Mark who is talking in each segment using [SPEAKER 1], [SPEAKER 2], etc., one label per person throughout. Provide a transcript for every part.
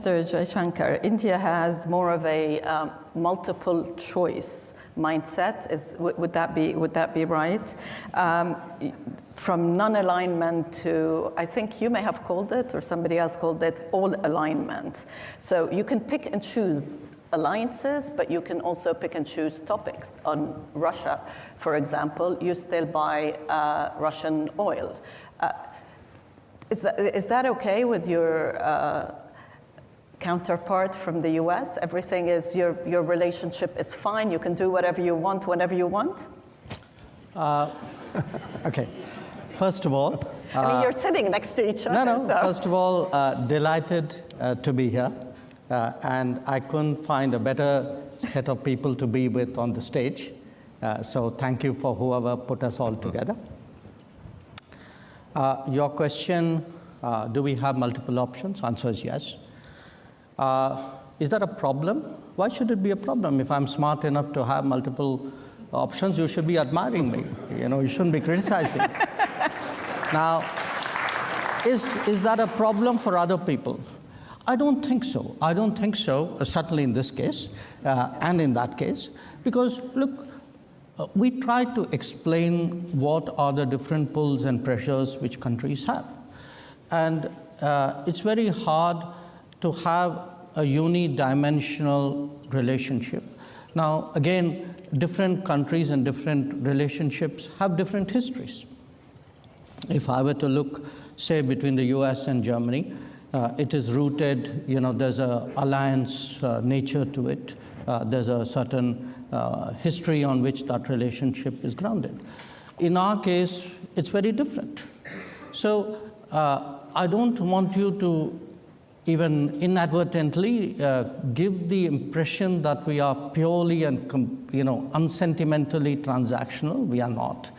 [SPEAKER 1] Mr. Jaishankar, India has more of a multiple choice mindset. Would that be right? From non-alignment to, I think you may have called it, or somebody else called it, all alignment. So you can pick and choose alliances, but you can also pick and choose topics. On Russia, for example, you still buy Russian oil. Is that okay with your counterpart from the US? Everything is, your relationship is fine, you can do whatever you want, whenever you want?
[SPEAKER 2] Okay, first of all...
[SPEAKER 1] I mean, you're sitting next to each other.
[SPEAKER 2] No,
[SPEAKER 1] so.
[SPEAKER 2] First of all, delighted to be here. And I couldn't find a better set of people to be with on the stage. So thank you for whoever put us all together. Your question, do we have multiple options? Answer is yes. Is that a problem? Why should it be a problem? If I'm smart enough to have multiple options, you should be admiring me. You know, you shouldn't be criticizing. Now, is that a problem for other people? I don't think so. I don't think so, certainly in this case and in that case, because look, we try to explain what are the different pulls and pressures which countries have. And it's very hard to have a unidimensional relationship. Now, again, different countries and different relationships have different histories. If I were to look, say, between the US and Germany, it is rooted, you know, there's an alliance nature to it. There's a certain history on which that relationship is grounded. In our case, it's very different. So I don't want you to even inadvertently give the impression that we are purely and, you know, unsentimentally transactional. We are not.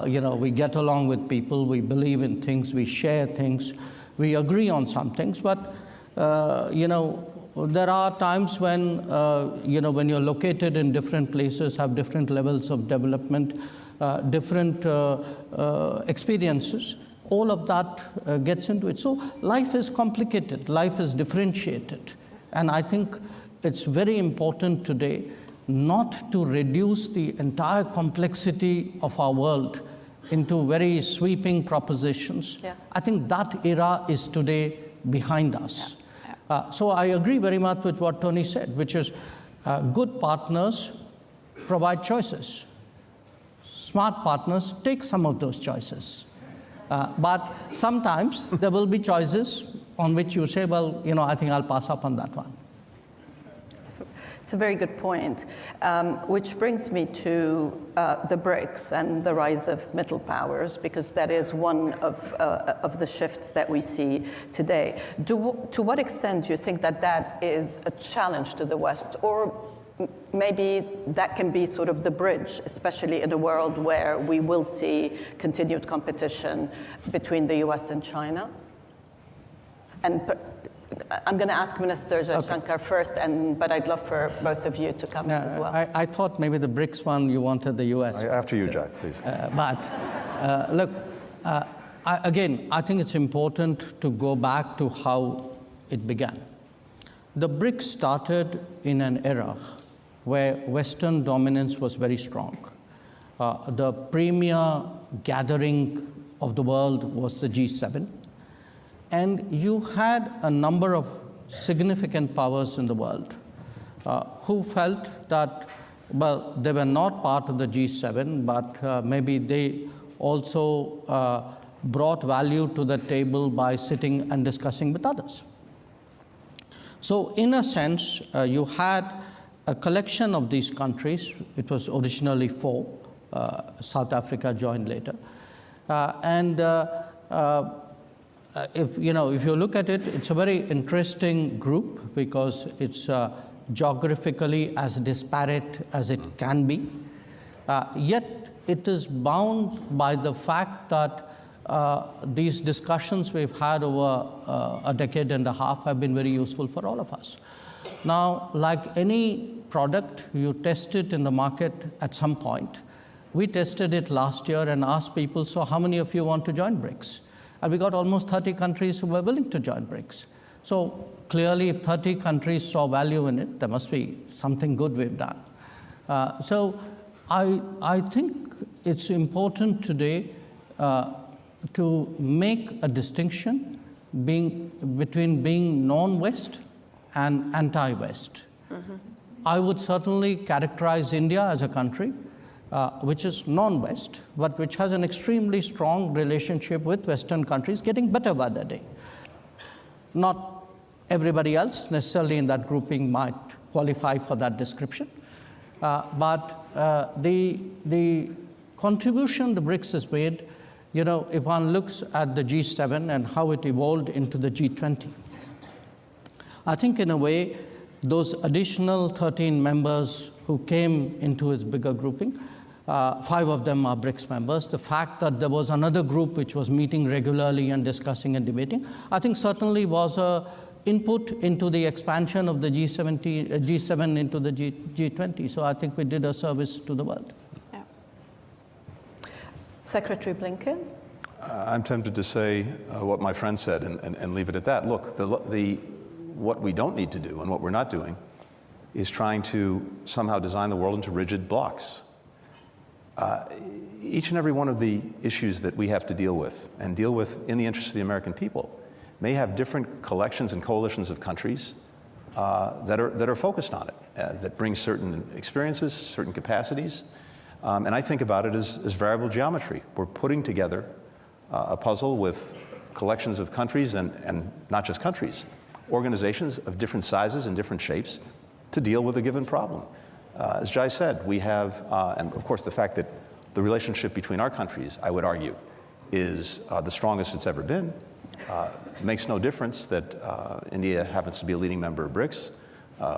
[SPEAKER 2] You know, we get along with people, we believe in things, we share things, we agree on some things, but, you know, there are times when, you know, when you're located in different places, have different levels of development, different experiences, all of that gets into it. So life is complicated, life is differentiated. And I think it's very important today not to reduce the entire complexity of our world into very sweeping propositions. Yeah. I think that era is today behind us. Yeah. So I agree very much with what Tony said, which is good partners provide choices. Smart partners take some of those choices. But sometimes there will be choices on which you say, well, you know, I think I'll pass up on that one.
[SPEAKER 1] It's a very good point, which brings me to the BRICS and the rise of middle powers, because that is one of the shifts that we see today. To what extent do you think that that is a challenge to the West, or maybe that can be sort of the bridge, especially in a world where we will see continued competition between the US and China? And I'm going to ask Minister Jaishankar first, but I'd love for both of you to come in as well.
[SPEAKER 2] I thought maybe the BRICS one, you wanted the US.
[SPEAKER 3] After you, Jack, please.
[SPEAKER 2] Look, again, I think it's important to go back to how it began. The BRICS started in an era where Western dominance was very strong. The premier gathering of the world was the G7. And you had a number of significant powers in the world who felt that, well, they were not part of the G7, but maybe they also brought value to the table by sitting and discussing with others. So in a sense, you had a collection of these countries. It was originally 4. South Africa joined later. If you look at it, it's a very interesting group because it's geographically as disparate as it can be. Yet it is bound by the fact that these discussions we've had over a decade and a half have been very useful for all of us. Now, like any product, you test it in the market at some point. We tested it last year and asked people, so how many of you want to join BRICS? And we got almost 30 countries who were willing to join BRICS. So clearly, if 30 countries saw value in it, there must be something good we've done. So I think it's important today to make a distinction between being non-West and anti-West. I would certainly characterize India as a country which is non-West, but which has an extremely strong relationship with Western countries, getting better by the day. Not everybody else necessarily in that grouping might qualify for that description, but the contribution the BRICS has made, if one looks at the G7 and how it evolved into the G20, I think in a way, those additional 13 members who came into its bigger grouping, 5 of them are BRICS members. The fact that there was another group which was meeting regularly and discussing and debating, I think certainly was an input into the expansion of the G7 into the G20. So I think we did a service to the world.
[SPEAKER 1] Yeah. Secretary Blinken?
[SPEAKER 3] I'm tempted to say what my friend said and leave it at that. Look, what we don't need to do and what we're not doing is trying to somehow design the world into rigid blocks. Each and every one of the issues that we have to deal with and deal with in the interest of the American people may have different collections and coalitions of countries that are focused on it, that bring certain experiences, certain capacities. And I think about it as variable geometry. We're putting together a puzzle with collections of countries and not just countries, organizations of different sizes and different shapes to deal with a given problem. As Jai said, we have, and of course the fact that the relationship between our countries, I would argue, is the strongest it's ever been. It makes no difference that India happens to be a leading member of BRICS.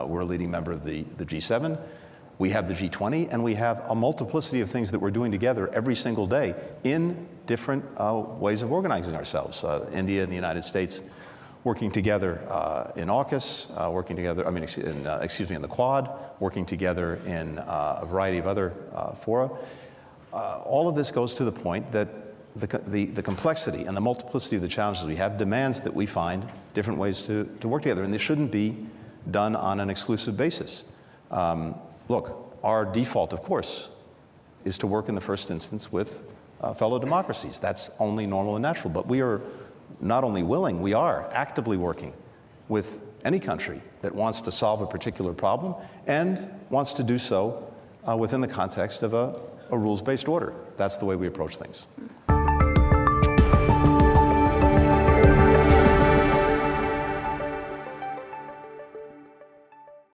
[SPEAKER 3] We're a leading member of the G7. We have the G20, and we have a multiplicity of things that we're doing together every single day in different ways of organizing ourselves. India and the United States working together in AUKUS, working together, in the Quad, working together in a variety of other fora. All of this goes to the point that the complexity and the multiplicity of the challenges we have demands that we find different ways to work together, and they shouldn't be done on an exclusive basis. Look, our default, of course, is to work in the first instance with fellow democracies. That's only normal and natural, but we are not only willing, we are actively working with any country that wants to solve a particular problem and wants to do so within the context of a rules-based order. That's the way we approach things.